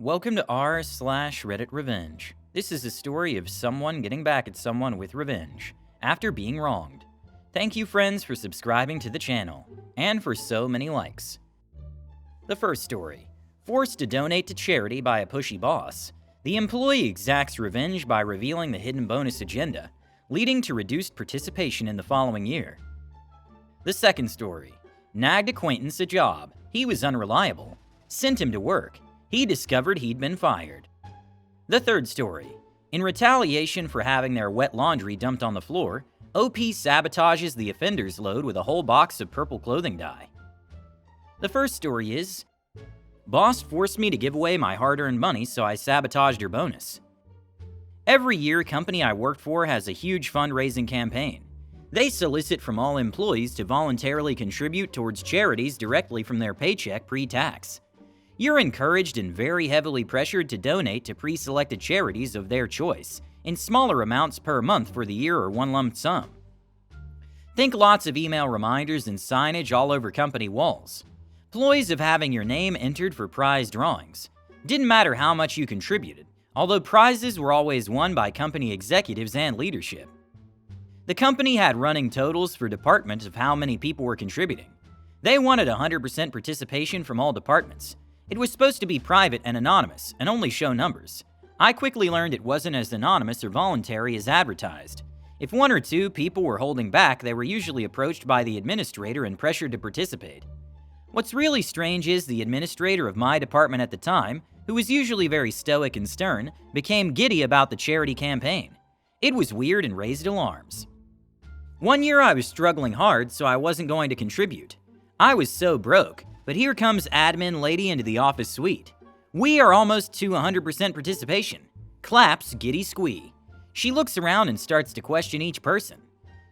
Welcome to r/Reddit Revenge. This is a story of someone getting back at someone with revenge after being wronged. Thank you, friends, for subscribing to the channel and for so many likes. The first story: forced to donate to charity by a pushy boss, the employee exacts revenge by revealing the hidden bonus agenda, leading to reduced participation in the following year. The second story: nagged acquaintance a job. He was unreliable. Sent him to work. He discovered he'd been fired. The third story: in retaliation for having their wet laundry dumped on the floor, OP sabotages the offender's load with a whole box of purple clothing dye. The first story is: boss forced me to give away my hard-earned money, so I sabotaged her bonus. Every year, company I worked for has a huge fundraising campaign. They solicit from all employees to voluntarily contribute towards charities directly from their paycheck pre-tax. You're encouraged and very heavily pressured to donate to pre-selected charities of their choice, in smaller amounts per month for the year or one lump sum. Think lots of email reminders and signage all over company walls. Ploys of having your name entered for prize drawings. Didn't matter how much you contributed, although prizes were always won by company executives and leadership. The company had running totals for departments of how many people were contributing. They wanted 100% participation from all departments. It was supposed to be private and anonymous, and only show numbers. I quickly learned it wasn't as anonymous or voluntary as advertised. If one or two people were holding back, they were usually approached by the administrator and pressured to participate. What's really strange is the administrator of my department at the time, who was usually very stoic and stern, became giddy about the charity campaign. It was weird and raised alarms. One year I was struggling hard, so I wasn't going to contribute. I was so broke. But here comes admin lady into the office suite. We are almost to 100% participation. Claps, giddy squee. She looks around and starts to question each person.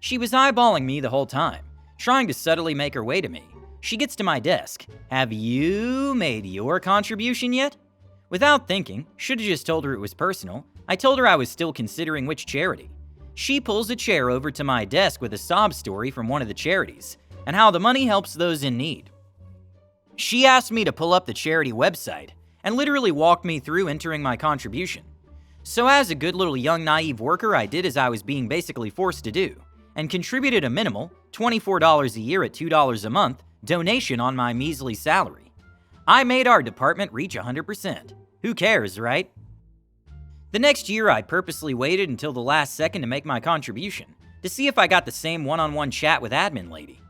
She was eyeballing me the whole time, trying to subtly make her way to me. She gets to my desk. Have you made your contribution yet? Without thinking, should've just told her it was personal, I told her I was still considering which charity. She pulls a chair over to my desk with a sob story from one of the charities, and how the money helps those in need. She asked me to pull up the charity website and literally walked me through entering my contribution. So as a good little young naive worker, I did as I was being basically forced to do and contributed a minimal, $24 a year at $2 a month, donation on my measly salary. I made our department reach 100%. Who cares, right? The next year, I purposely waited until the last second to make my contribution to see if I got the same one-on-one chat with admin lady.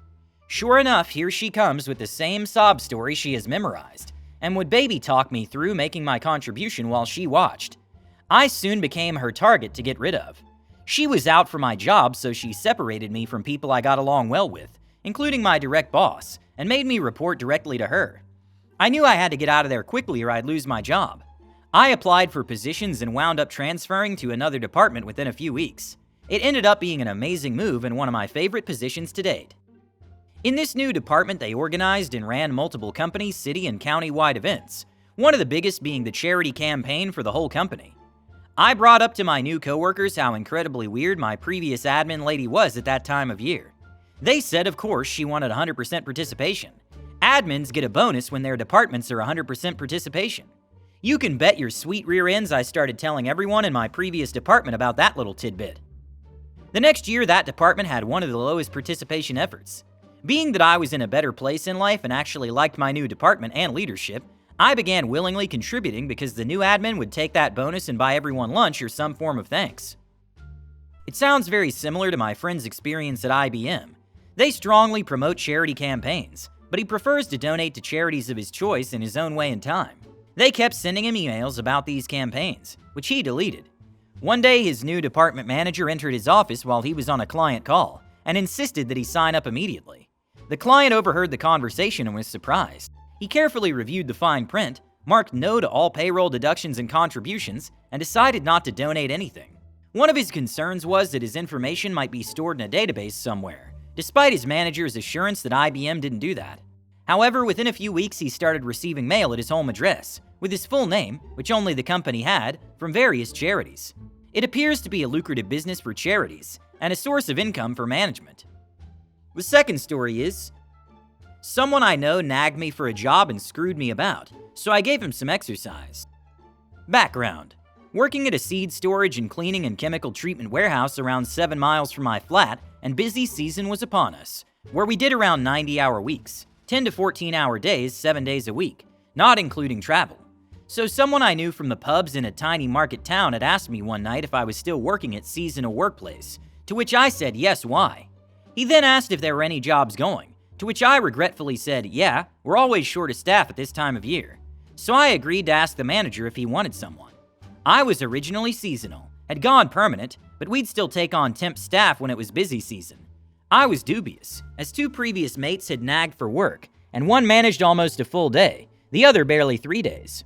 Sure enough, here she comes with the same sob story she has memorized, and would baby talk me through making my contribution while she watched. I soon became her target to get rid of. She was out for my job, so she separated me from people I got along well with, including my direct boss, and made me report directly to her. I knew I had to get out of there quickly or I'd lose my job. I applied for positions and wound up transferring to another department within a few weeks. It ended up being an amazing move and one of my favorite positions to date. In this new department, they organized and ran multiple company, city, and county-wide events, one of the biggest being the charity campaign for the whole company. I brought up to my new coworkers how incredibly weird my previous admin lady was at that time of year. They said, of course, she wanted 100% participation. Admins get a bonus when their departments are 100% participation. You can bet your sweet rear ends I started telling everyone in my previous department about that little tidbit. The next year, that department had one of the lowest participation efforts. Being that I was in a better place in life and actually liked my new department and leadership, I began willingly contributing because the new admin would take that bonus and buy everyone lunch or some form of thanks. It sounds very similar to my friend's experience at IBM. They strongly promote charity campaigns, but he prefers to donate to charities of his choice in his own way and time. They kept sending him emails about these campaigns, which he deleted. One day, his new department manager entered his office while he was on a client call and insisted that he sign up immediately. The client overheard the conversation and was surprised. He carefully reviewed the fine print, marked no to all payroll deductions and contributions, and decided not to donate anything. One of his concerns was that his information might be stored in a database somewhere, despite his manager's assurance that IBM didn't do that. However, within a few weeks, he started receiving mail at his home address, with his full name, which only the company had, from various charities. It appears to be a lucrative business for charities, and a source of income for management. The second story is: someone I know nagged me for a job and screwed me about, so I gave him some exercise. Background: working at a seed storage and cleaning and chemical treatment warehouse around 7 miles from my flat, and busy season was upon us, where we did around 90-hour weeks, 10 to 14-hour days, 7 days a week, not including travel. So someone I knew from the pubs in a tiny market town had asked me one night if I was still working at seasonal workplace, to which I said yes, why? He then asked if there were any jobs going, to which I regretfully said, yeah, we're always short of staff at this time of year. So I agreed to ask the manager if he wanted someone. I was originally seasonal, had gone permanent, but we'd still take on temp staff when it was busy season. I was dubious, as 2 previous mates had nagged for work, and one managed almost a full day, the other barely 3 days.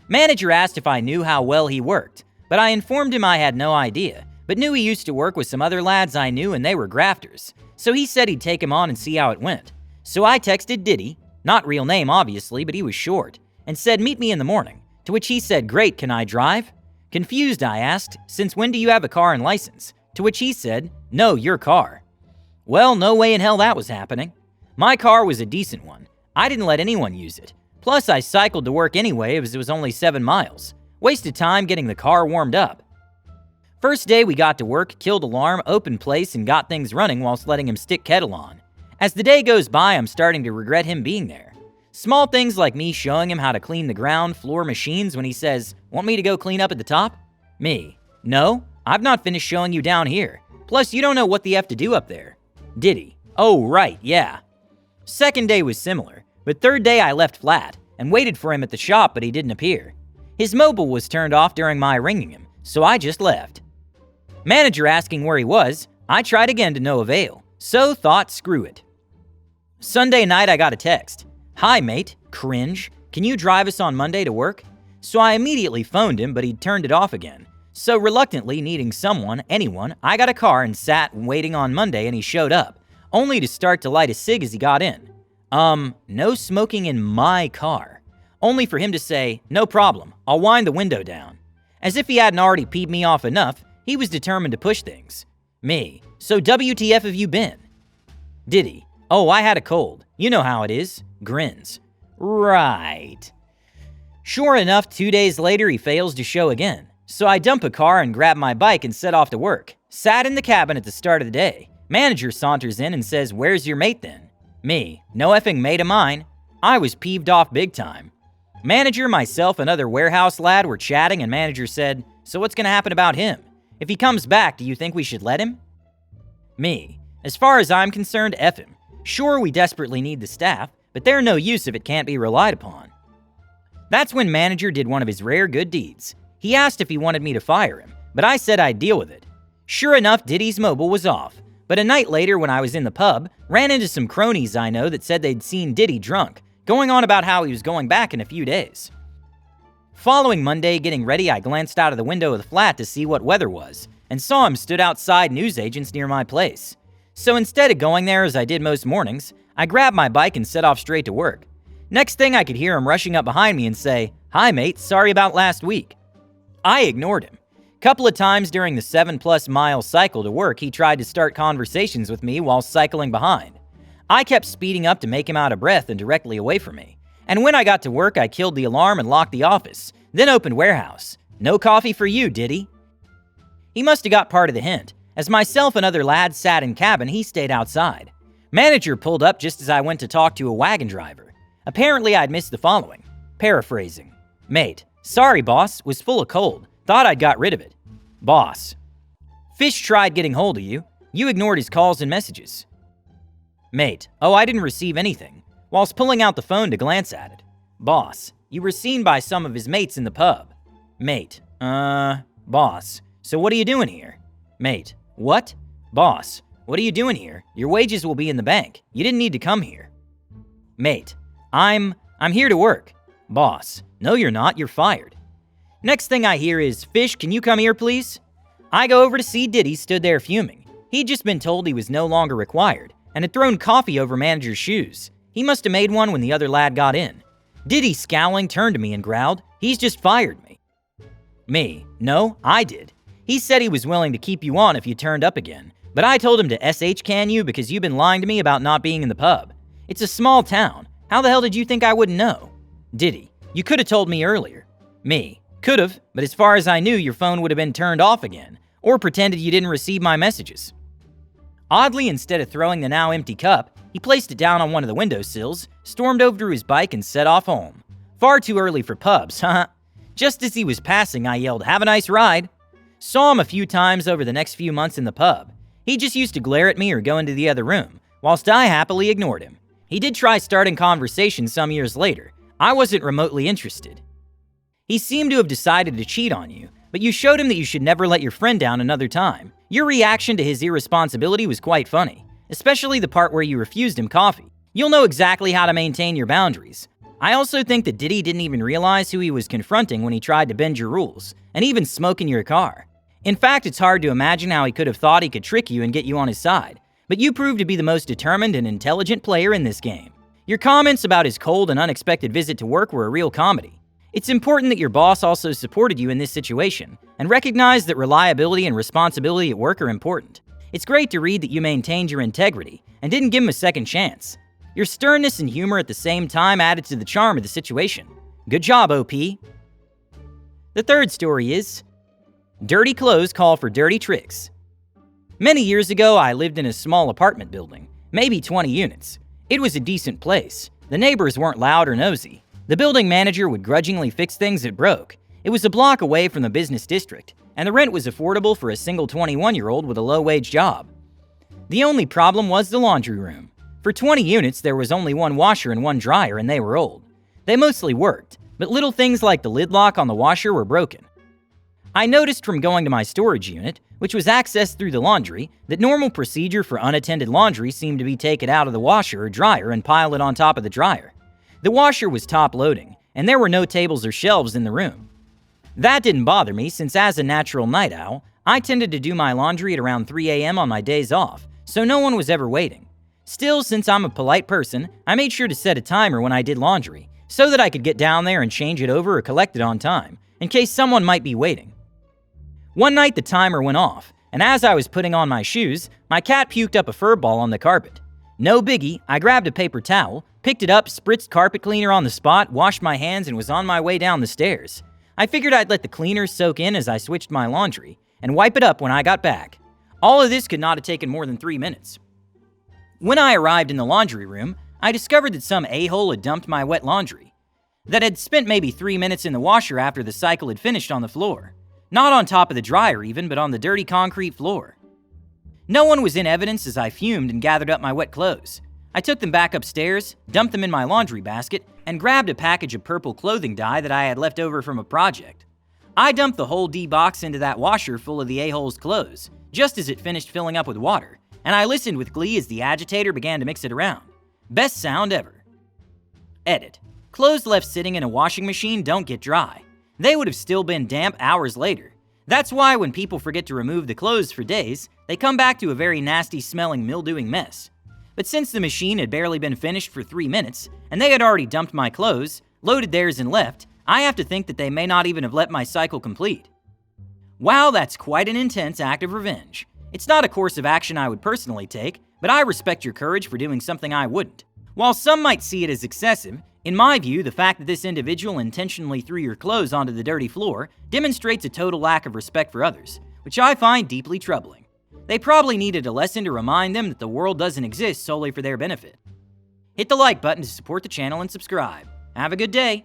Manager asked if I knew how well he worked, but I informed him I had no idea, but knew he used to work with some other lads I knew and they were grafters, so he said he'd take him on and see how it went. So I texted Diddy, not real name obviously, but he was short, and said meet me in the morning, to which he said great, can I drive? Confused, I asked, since when do you have a car and license? To which he said, no, your car. Well, no way in hell that was happening. My car was a decent one. I didn't let anyone use it. Plus, I cycled to work anyway as it was only 7 miles. Wasted time getting the car warmed up. First day we got to work, killed alarm, opened place, and got things running whilst letting him stick kettle on. As the day goes by, I'm starting to regret him being there. Small things like me showing him how to clean the ground floor machines when he says, want me to go clean up at the top? Me, no, I've not finished showing you down here. Plus, you don't know what the F to do up there. Diddy, oh right, yeah. Second day was similar. But third day I left flat, and waited for him at the shop but he didn't appear. His mobile was turned off during my ringing him, so I just left. Manager asking where he was, I tried again to no avail, so thought screw it. Sunday night I got a text. Hi mate, cringe, can you drive us on Monday to work? So I immediately phoned him but he'd turned it off again. So reluctantly needing someone, anyone, I got a car and sat waiting on Monday and he showed up, only to start to light a cig as he got in. No smoking in my car. Only for him to say, no problem, I'll wind the window down. As if he hadn't already peed me off enough, he was determined to push things. Me, so WTF have you been? Diddy, oh, I had a cold. You know how it is. Grins. Right. Sure enough, 2 days later he fails to show again. So I dump a car and grab my bike and set off to work. Sat in the cabin at the start of the day. Manager saunters in and says, where's your mate then? Me, no effing mate of mine. I was peeved off big time. Manager, myself, and other warehouse lad were chatting and manager said, so what's gonna happen about him? If he comes back, do you think we should let him? Me, as far as I'm concerned, F him. Sure, we desperately need the staff, but they're no use if it can't be relied upon. That's when manager did one of his rare good deeds. He asked if he wanted me to fire him, but I said I'd deal with it. Sure enough, Diddy's mobile was off. But a night later when I was in the pub, ran into some cronies I know that said they'd seen Diddy drunk, going on about how he was going back in a few days. Following Monday, getting ready, I glanced out of the window of the flat to see what weather was, and saw him stood outside newsagents near my place. So instead of going there as I did most mornings, I grabbed my bike and set off straight to work. Next thing I could hear him rushing up behind me and say, hi mate, sorry about last week. I ignored him. Couple of times during the 7+ mile cycle to work, he tried to start conversations with me while cycling behind. I kept speeding up to make him out of breath and directly away from me. And when I got to work, I killed the alarm and locked the office, then opened warehouse. No coffee for you, Diddy. He must have got part of the hint. As myself and other lads sat in cabin, he stayed outside. Manager pulled up just as I went to talk to a wagon driver. Apparently I'd missed the following. Paraphrasing. Mate, sorry boss, was full of cold. Thought I'd got rid of it. Boss. Fish tried getting hold of you. You ignored his calls and messages. Mate, oh, I didn't receive anything. Whilst pulling out the phone to glance at it. Boss, you were seen by some of his mates in the pub. Mate, boss, so what are you doing here? Mate, what? Boss, what are you doing here? Your wages will be in the bank. You didn't need to come here. Mate, I'm here to work. Boss, no you're not, you're fired. Next thing I hear is, Fish, can you come here please? I go over to see Diddy stood there fuming. He'd just been told he was no longer required, and had thrown coffee over manager's shoes. He must have made one when the other lad got in. Diddy, scowling, turned to me and growled, he's just fired me. Me, no, I did. He said he was willing to keep you on if you turned up again, but I told him to SH-can you because you've been lying to me about not being in the pub. It's a small town. How the hell did you think I wouldn't know? Diddy, you could have told me earlier. Me, Could've, but as far as I knew, your phone would have been turned off again, or pretended you didn't receive my messages. Oddly, instead of throwing the now empty cup, he placed it down on one of the windowsills, stormed over to his bike, and set off home. Far too early for pubs, huh? Just as he was passing, I yelled, "Have a nice ride." Saw him a few times over the next few months in the pub. He just used to glare at me or go into the other room, whilst I happily ignored him. He did try starting conversation some years later. I wasn't remotely interested. He seemed to have decided to cheat on you, but you showed him that you should never let your friend down another time. Your reaction to his irresponsibility was quite funny, especially the part where you refused him coffee. You'll know exactly how to maintain your boundaries. I also think that Diddy didn't even realize who he was confronting when he tried to bend your rules, and even smoke in your car. In fact, it's hard to imagine how he could have thought he could trick you and get you on his side, but you proved to be the most determined and intelligent player in this game. Your comments about his cold and unexpected visit to work were a real comedy. It's important that your boss also supported you in this situation, and recognized that reliability and responsibility at work are important. It's great to read that you maintained your integrity and didn't give him a second chance. Your sternness and humor at the same time added to the charm of the situation. Good job, OP. The third story is Dirty Clothes Call for Dirty Tricks. Many years ago, I lived in a small apartment building, maybe 20 units. It was a decent place. The neighbors weren't loud or nosy. The building manager would grudgingly fix things that broke. It was a block away from the business district, and the rent was affordable for a single 21-year-old with a low-wage job. The only problem was the laundry room. For 20 units, there was only one washer and one dryer, and they were old. They mostly worked, but little things like the lid lock on the washer were broken. I noticed from going to my storage unit, which was accessed through the laundry, that normal procedure for unattended laundry seemed to be take it out of the washer or dryer and pile it on top of the dryer. The washer was top-loading, and there were no tables or shelves in the room. That didn't bother me, since as a natural night owl, I tended to do my laundry at around 3 a.m. on my days off, so no one was ever waiting. Still, since I'm a polite person, I made sure to set a timer when I did laundry, so that I could get down there and change it over or collect it on time, in case someone might be waiting. One night the timer went off, and as I was putting on my shoes, my cat puked up a fur ball on the carpet. No biggie, I grabbed a paper towel, picked it up, spritzed carpet cleaner on the spot, washed my hands, and was on my way down the stairs. I figured I'd let the cleaner soak in as I switched my laundry, and wipe it up when I got back. All of this could not have taken more than 3 minutes. When I arrived in the laundry room, I discovered that some a-hole had dumped my wet laundry, that had spent maybe 3 minutes in the washer after the cycle had finished on the floor. Not on top of the dryer even, but on the dirty concrete floor. No one was in evidence as I fumed and gathered up my wet clothes. I took them back upstairs, dumped them in my laundry basket, and grabbed a package of purple clothing dye that I had left over from a project. I dumped the whole D-box into that washer full of the a-hole's clothes, just as it finished filling up with water, and I listened with glee as the agitator began to mix it around. Best sound ever. Edit. Clothes left sitting in a washing machine don't get dry. They would have still been damp hours later. That's why when people forget to remove the clothes for days, they come back to a very nasty smelling mildewing mess. But since the machine had barely been finished for 3 minutes, and they had already dumped my clothes, loaded theirs and left, I have to think that they may not even have let my cycle complete. Wow, that's quite an intense act of revenge. It's not a course of action I would personally take, but I respect your courage for doing something I wouldn't. While some might see it as excessive, in my view, the fact that this individual intentionally threw your clothes onto the dirty floor demonstrates a total lack of respect for others, which I find deeply troubling. They probably needed a lesson to remind them that the world doesn't exist solely for their benefit. Hit the like button to support the channel and subscribe. Have a good day.